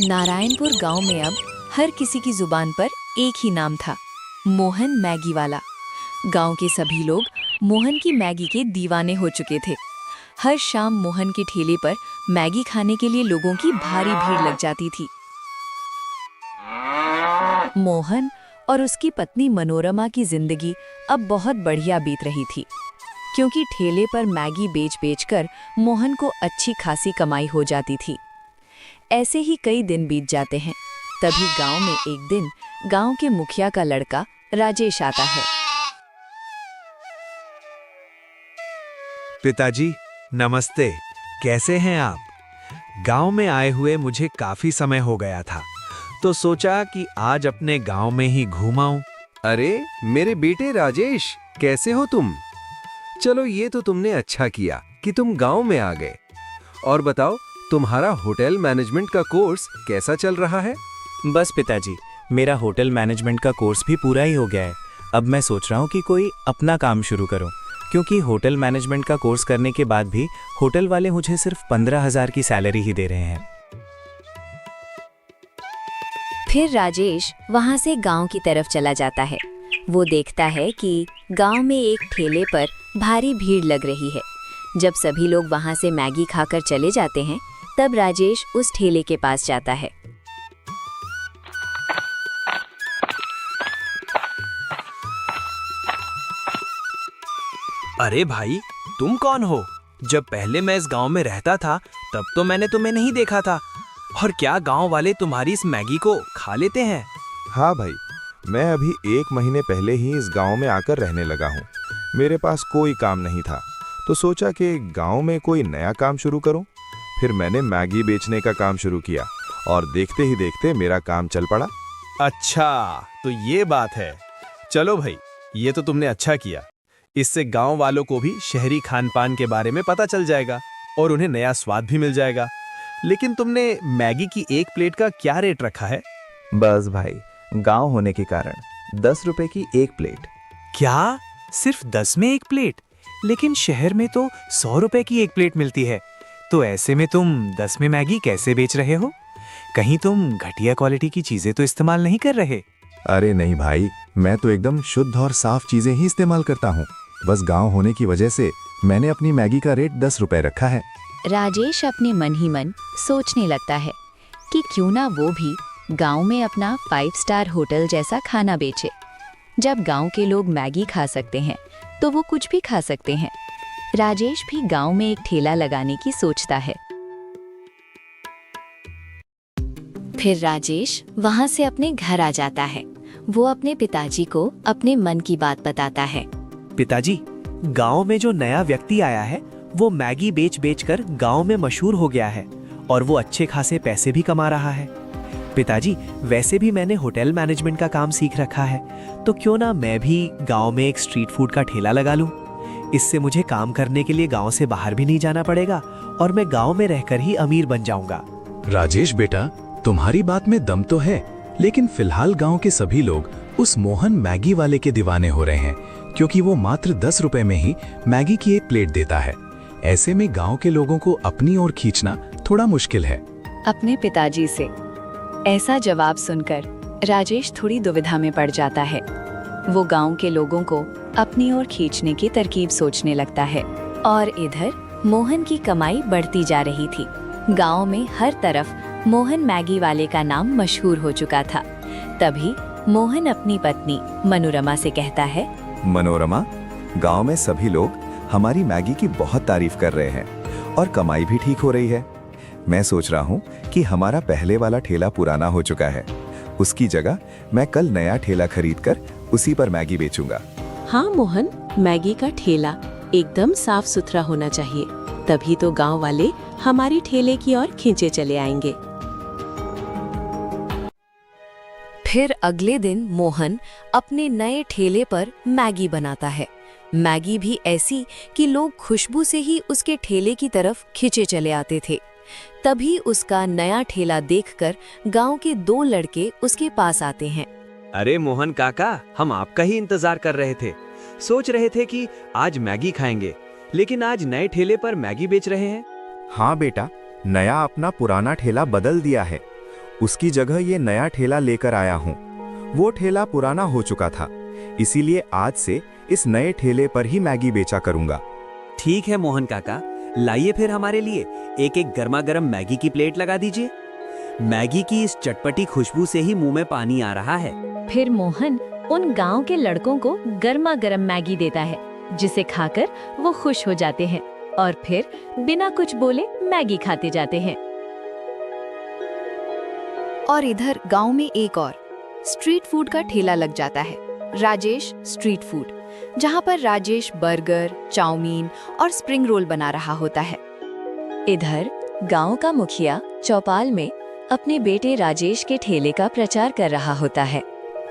नारायणपुर गांव में अब हर किसी की जुबान पर एक ही नाम था, मोहन मैगी वाला। गांव के सभी लोग मोहन की मैगी के दीवाने हो चुके थे। हर शाम मोहन के ठेले पर मैगी खाने के लिए लोगों की भारी भीड़ लग जाती थी। मोहन और उसकी पत्नी मनोरमा की जिंदगी अब बहुत बढ़िया बीत रही थी, क्योंकि ठेले पर मैगी बेच-बेचकर मोहन को अच्छी खासी कमाई हो जाती थी। ऐसे ही कई दिन बीत जाते हैं। तभी गांव में एक दिन गांव के मुखिया का लड़का राजेश आता है। पिताजी नमस्ते, कैसे हैं आप? गांव में आए हुए मुझे काफी समय हो गया था, तो सोचा कि आज अपने गांव में ही घूम आऊं। अरे मेरे बेटे राजेश, कैसे हो तुम? चलो ये तो तुमने अच्छा किया कि तुम गांव में आ गए। और बताओ, तुम्हारा होटल मैनेजमेंट का कोर्स कैसा चल रहा है? बस पिताजी, मेरा होटल मैनेजमेंट का कोर्स भी पूरा ही हो गया है। अब मैं सोच रहा हूँ कि कोई अपना काम शुरू करूँ, क्योंकि होटल मैनेजमेंट का कोर्स करने के बाद भी होटल वाले मुझे सिर्फ 15,000 की सैलरी ही दे रहे हैं। फिर राजेश वहां से गांव की तरफ चला जाता है। वो देखता है कि गांव में एक ठेले पर भारी भीड़ लग रही है। जब सभी लोग वहां से मैगी खाकर चले जाते हैं, तब राजेश उस ठेले के पास जाता है। अरे भाई, तुम कौन हो? जब पहले मैं इस गांव में रहता था तब तो मैंने तुम्हें नहीं देखा था। और क्या गांव वाले तुम्हारी इस मैगी को खा लेते हैं? हाँ भाई, मैं अभी 1 महीने पहले ही इस गांव में आकर रहने लगा हूँ। मेरे पास कोई काम नहीं था, तो सोचा कि गांव में कोई नया काम शुरू करूं। फिर मैंने मैगी बेचने का काम शुरू किया और देखते ही देखते मेरा काम चल पड़ा। अच्छा, तो ये बात है। चलो भाई, ये तो तुमने अच्छा किया। इससे गांव वालों को भी शहरी खान पान के बारे में पता चल जाएगा और उन्हें नया स्वाद भी मिल जाएगा। लेकिन तुमने मैगी की एक प्लेट का क्या रेट रखा है? बस भाई, गांव होने के कारण 10 रुपए की एक प्लेट। क्या? सिर्फ 10 में एक प्लेट? लेकिन शहर में तो 100 रुपए की एक प्लेट मिलती है। तो ऐसे में तुम 10 में मैगी कैसे बेच रहे हो? कहीं तुम घटिया क्वालिटी की चीजें तो इस्तेमाल नहीं कर रहे? अरे नहीं भाई, मैं तो एकदम शुद्ध और साफ चीजें ही इस्तेमाल करता हूँ। बस गांव होने की वजह से मैंने अपनी मैगी का रेट 10 रुपए रखा है। राजेश अपने मन ही मन सोचने लगता है कि क्यों ना वो भी गांव में अपना 5 स्टार होटल जैसा खाना बेचे। जब गांव के लोग मैगी खा सकते हैं, तो वो कुछ भी खा सकते हैं। राजेश भी गांव में एक ठेला लगाने की सोचता है। फिर राजेश वहां से अपने घर आ जाता है। वो अपने पिताजी को अपने मन की बात बताता है। पिताजी, गांव में जो नया व्यक्ति आया है वो मैगी बेच-बेचकर गांव में मशहूर हो गया है और वो अच्छे खासे पैसे भी कमा रहा है। पिताजी, वैसे भी मैंने होटल मैनेजमेंट का काम सीख रखा है, तो क्यों ना मैं भी गांव में एक स्ट्रीट फूड का ठेला लगा लूं। इससे मुझे काम करने के लिए गांव से बाहर भी नहीं जाना पड़ेगा और मैं गांव में रहकर ही अमीर बन जाऊंगा। राजेश बेटा, तुम्हारी बात में दम तो है, लेकिन फिलहाल गांव के सभी लोग उस मोहन मैगी वाले के दीवाने हो रहे हैं, क्योंकि वो मात्र 10 रुपए में ही मैगी की एक प्लेट देता है। ऐसे में गांव के लोगों को अपनी ओर खींचना थोड़ा मुश्किल है। अपने पिताजी से ऐसा जवाब सुनकर राजेश थोड़ी दुविधा में पड़ जाता है। वो गांव के लोगों को अपनी ओर खींचने की तरकीब सोचने लगता है और इधर मोहन की कमाई बढ़ती जा रही थी। गांव में हर तरफ मोहन मैगी वाले का नाम मशहूर हो चुका था। तभी मोहन अपनी पत्नी मनोरमा से कहता है, मनोरमा, गांव में सभी लोग हमारी मैगी की बहुत तारीफ कर रहे हैं और कमाई भी ठीक हो रही है। मैं सोच रहा हूँ कि हमारा पहले वाला ठेला पुराना हो चुका है, उसकी जगह मैं कल नया ठेला खरीदकर उसी पर मैगी बेचूंगा। हाँ मोहन, मैगी का ठेला एकदम साफ सुथरा होना चाहिए, तभी तो गांव वाले हमारी ठेले की ओर खींचे चले आएंगे। फिर अगले दिन मोहन अपने नए ठेले पर मैगी बनाता है। मैगी भी ऐसी कि लोग खुशबू से ही उसके ठेले की तरफ खिंचे चले आते थे। तभी उसका नया ठेला देखकर गांव के 2 लड़के उसके पास आते हैं। अरे मोहन काका, हम आपका ही इंतजार कर रहे थे। सोच रहे थे कि आज मैगी खाएंगे, लेकिन आज नए ठेले पर मैगी बेच रहे हैं। हाँ बेटा, नया अपना पुराना ठेला बदल दिया है उसकी जगह ये नया ठेला लेकर आया हूँ। वो ठेला पुराना हो चुका था, इसीलिए आज से इस नए ठेले पर ही मैगी बेचा करूंगा। ठीक है मोहन काका, लाइए फिर हमारे लिए एक एक गर्मा गर्म मैगी की प्लेट लगा दीजिए। मैगी की इस चटपटी खुशबू से ही मुंह में पानी आ रहा है। फिर मोहन उन गांव के लड़कों को गर्मा गर्म मैगी देता है, जिसे खाकर वो खुश हो जाते हैं और फिर बिना कुछ बोले मैगी खाते जाते हैं। और इधर गांव में एक और स्ट्रीट फूड का ठेला लग जाता है, राजेश स्ट्रीट फूड, जहां पर राजेश बर्गर, चाउमीन और स्प्रिंग रोल बना रहा होता है। इधर गांव का मुखिया चौपाल में अपने बेटे राजेश के ठेले का प्रचार कर रहा होता है।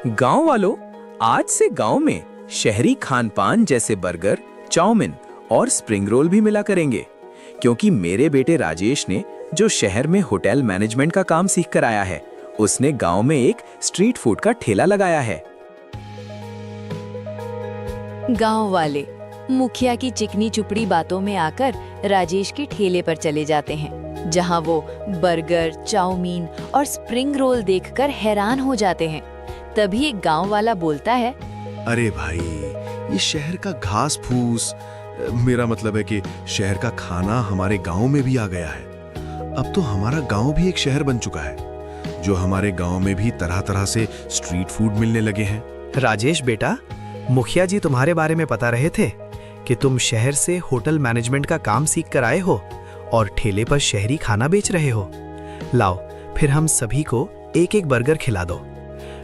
गांव वालों, आज से गांव में शहरी खान पान जैसे बर्गर, चाउमीन और स्प्रिंग रोल भी मिला करेंगे, क्योंकि मेरे बेटे राजेश ने जो शहर में होटल मैनेजमेंट का काम सीख कर आया है, उसने गांव में एक स्ट्रीट फूड का ठेला लगाया है। गांव वाले मुखिया की चिकनी चुपड़ी बातों में आकर राजेश के ठेले पर चले जाते हैं, जहां वो बर्गर, चाउमीन और स्प्रिंग रोल देखकर हैरान हो जाते हैं। तभी एक गांव वाला बोलता है, अरे भाई, ये शहर का घास फूस, मेरा मतलब है कि शहर का खाना हमारे गांव में भी आ गया है। अब तो हमारा गांव भी एक शहर बन चुका है, जो हमारे गांव में भी तरह तरह से स्ट्रीट फूड मिलने लगे हैं। राजेश बेटा, मुखिया जी तुम्हारे बारे में बता रहे थे कि तुम शहर से होटल मैनेजमेंट का काम सीख कर आए हो और ठेले पर शहरी खाना बेच रहे हो। लाओ, फिर हम सभी को एक एक बर्गर खिला दो।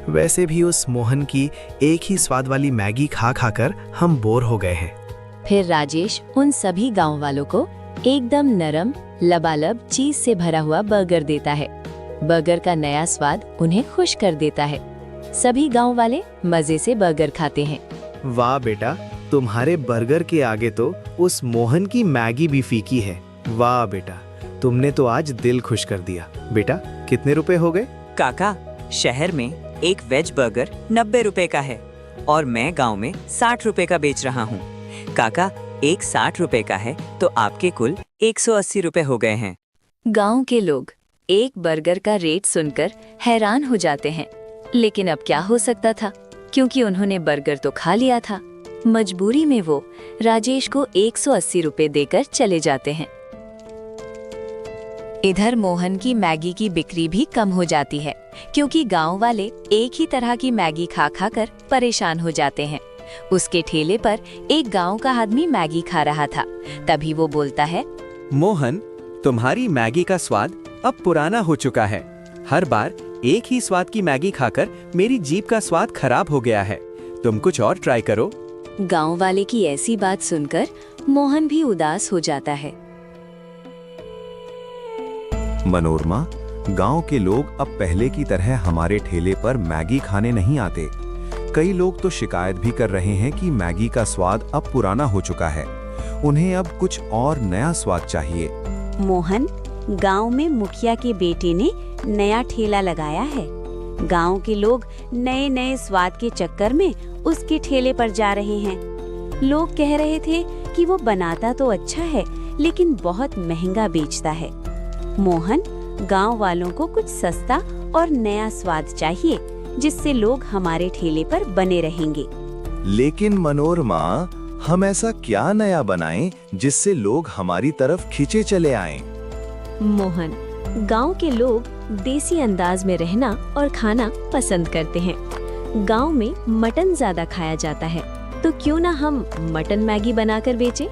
वैसे भी उस मोहन की एक ही स्वाद वाली मैगी खा खाकर हम बोर हो गए हैं। फिर राजेश उन सभी गांव वालों को एकदम नरम, लबालब चीज से भरा हुआ बर्गर देता है। बर्गर का नया स्वाद उन्हें खुश कर देता है। सभी गांव वाले मजे से बर्गर खाते हैं। वाह बेटा, तुम्हारे बर्गर के आगे तो उस मोहन की मैगी भी फीकी है। वाह बेटा, तुमने तो आज दिल खुश कर दिया। बेटा, कितने रुपए हो गए? काका, शहर में एक वेज बर्गर 90 रुपए का है और मैं गांव में 60 रुपए का बेच रहा हूँ। काका, एक 60 रुपए का है तो आपके कुल 180 रुपए हो गए हैं। गांव के लोग एक बर्गर का रेट सुनकर हैरान हो जाते हैं, लेकिन अब क्या हो सकता था, क्योंकि उन्होंने बर्गर तो खा लिया था। मजबूरी में वो राजेश को 180 रुपए देकर चले जाते हैं। इधर मोहन की मैगी की बिक्री भी कम हो जाती है, क्योंकि गांव वाले एक ही तरह की मैगी खा खा कर परेशान हो जाते हैं। उसके ठेले पर एक गांव का आदमी मैगी खा रहा था। तभी वो बोलता है, मोहन, तुम्हारी मैगी का स्वाद अब पुराना हो चुका है। हर बार एक ही स्वाद की मैगी खाकर मेरी जीभ का स्वाद खराब हो गया है। तुम कुछ और ट्राई करो। गांव वाले की ऐसी बात सुनकर मोहन भी उदास हो जाता है। मनोरमा, गांव के लोग अब पहले की तरह हमारे ठेले पर मैगी खाने नहीं आते। कई लोग तो शिकायत भी कर रहे हैं कि मैगी का स्वाद अब पुराना हो चुका है। उन्हें अब कुछ और नया स्वाद चाहिए। मोहन, गांव में मुखिया के बेटे ने नया ठेला लगाया है। गांव के लोग नए नए स्वाद के चक्कर में उसके ठेले पर जा रहे हैं। लोग कह रहे थे कि वो बनाता तो अच्छा है, लेकिन बहुत महंगा बेचता है। मोहन, गांव वालों को कुछ सस्ता और नया स्वाद चाहिए, जिससे लोग हमारे ठेले पर बने रहेंगे। लेकिन मनोरमा, हम ऐसा क्या नया बनाएं जिससे लोग हमारी तरफ खींचे चले आएं? मोहन, गांव के लोग देसी अंदाज में रहना और खाना पसंद करते हैं। गांव में मटन ज्यादा खाया जाता है, तो क्यों ना हम मटन मैगी बनाकर बेचें?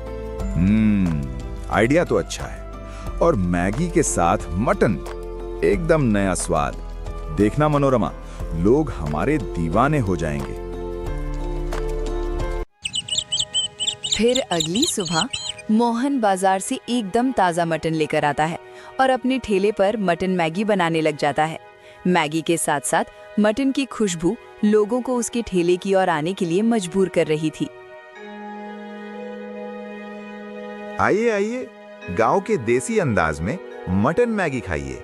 आइडिया तो अच्छा है। और मैगी के साथ मटन, एकदम नया स्वाद। देखना मनोरमा, लोग हमारे दीवाने हो जाएंगे। फिर अगली सुबह मोहन बाजार से एकदम ताज़ा मटन लेकर आता है और अपने ठेले पर मटन मैगी बनाने लग जाता है। मैगी के साथ साथ मटन की खुशबू लोगों को उसके ठेले की ओर आने के लिए मजबूर कर रही थी। आइए आइए, गांव के देसी अंदाज में मटन मैगी खाइए।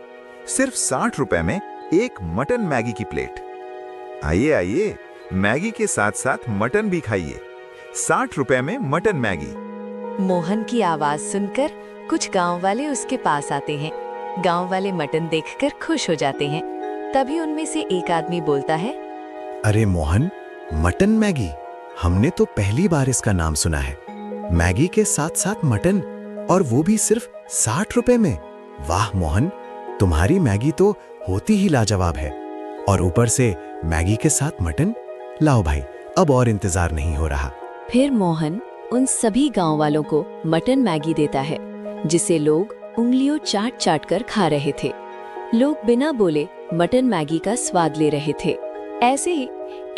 सिर्फ 60 रुपए में एक मटन मैगी की प्लेट। आइए आइए, मैगी के साथ साथ मटन भी खाइए। 60 रुपए में मटन मैगी। मोहन की आवाज सुनकर कुछ गांव वाले उसके पास आते हैं। गांव वाले मटन देखकर खुश हो जाते हैं तभी उनमें से एक आदमी बोलता है, अरे मोहन, मटन मैगी, हमने तो पहली बार इसका नाम सुना है। मैगी के साथ साथ मटन, और वो भी सिर्फ 60 रुपए में। वाह मोहन, तुम्हारी मैगी तो होती ही लाजवाब है, और ऊपर से मैगी के साथ मटन। लाओ भाई, अब और इंतजार नहीं हो रहा। फिर मोहन उन सभी गांव वालों को मटन मैगी देता है, जिसे लोग उंगलियों चाट चाट कर खा रहे थे। लोग बिना बोले मटन मैगी का स्वाद ले रहे थे। ऐसे ही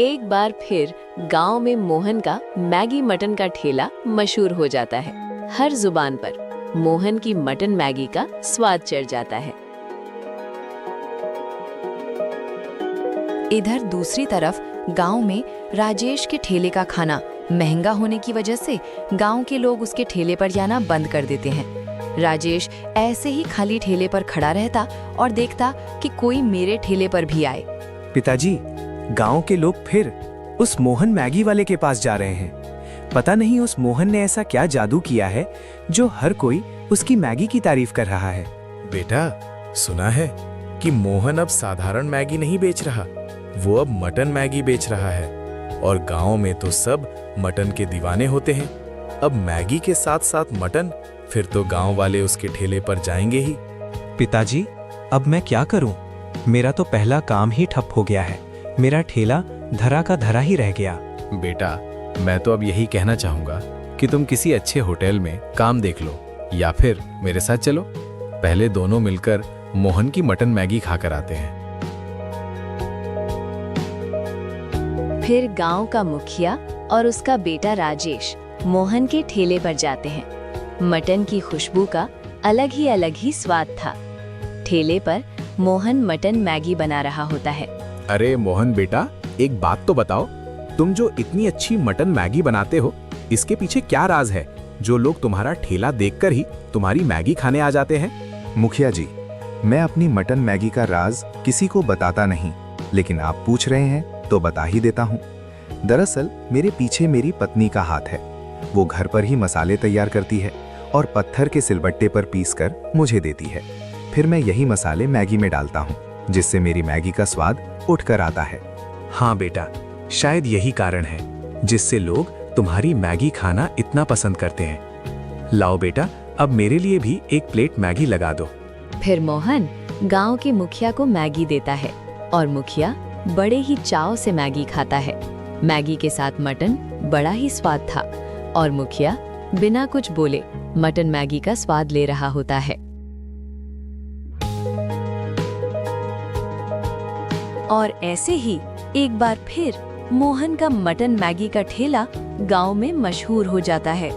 एक बार फिर गांव में मोहन का मैगी मटन का ठेला मशहूर हो जाता है। हर जुबान पर मोहन की मटन मैगी का स्वाद चढ़ जाता है। इधर दूसरी तरफ गांव में राजेश के ठेले का खाना महंगा होने की वजह से गांव के लोग उसके ठेले पर जाना बंद कर देते हैं। राजेश ऐसे ही खाली ठेले पर खड़ा रहता और देखता कि कोई मेरे ठेले पर भी आए। पिताजी, गांव के लोग फिर उस मोहन मैगी वाले के पास जा रहे हैं। पता नहीं उस मोहन ने ऐसा क्या जादू किया है जो हर कोई उसकी मैगी की तारीफ कर रहा है। बेटा, सुना है कि मोहन अब साधारण मैगी नहीं बेच रहा, वो अब मटन मैगी बेच रहा है। और गांव में तो सब मटन के दीवाने होते हैं। अब मैगी के साथ साथ मटन, फिर तो गांव वाले उसके ठेले पर जाएंगे ही। पिताजी, अब मैं क्या करूं? मेरा तो पहला काम ही ठप हो गया है। मेरा ठेला धरा का धरा ही रह गया। बेटा, मैं तो अब यही कहना चाहूंगा कि तुम किसी अच्छे होटल में काम देख लो, या फिर मेरे साथ चलो। पहले दोनों मिलकर मोहन की मटन मैगी खाकर आते हैं। फिर गांव का मुखिया और उसका बेटा राजेश मोहन के ठेले पर जाते हैं। मटन की खुशबू का अलग ही स्वाद था। ठेले पर मोहन मटन मैगी बना रहा होता है। अरे मोहन बेटा, एक बात तो बताओ, तुम जो इतनी अच्छी मटन मैगी बनाते हो, इसके पीछे क्या राज है जो लोग तुम्हारा ठेला देखकर ही तुम्हारी मैगी खाने आ जाते हैं? मुखिया जी, मैं अपनी मटन मैगी का राज किसी को बताता नहीं, लेकिन आप पूछ रहे हैं तो बता ही देता हूँ। दरअसल मेरे पीछे मेरी पत्नी का हाथ है। वो घर पर ही मसाले तैयार करती है और पत्थर के सिलबट्टे पर पीसकर मुझे देती है। फिर मैं यही मसाले मैगी में डालता हूँ, जिससे मेरी मैगी का स्वाद उठकर आता है। हाँ बेटा, शायद यही कारण है जिससे लोग तुम्हारी मैगी खाना इतना पसंद करते हैं। लाओ बेटा, अब मेरे लिए भी एक प्लेट मैगी लगा दो। फिर मोहन गांव के मुखिया को मैगी देता है और मुखिया बड़े ही चाव से मैगी खाता है। मैगी के साथ मटन बड़ा ही स्वाद था और मुखिया बिना कुछ बोले मटन मैगी का स्वाद ले रहा होता है। और ऐसे ही एक बार फिर मोहन का मटन मैगी का ठेला गांव में मशहूर हो जाता है।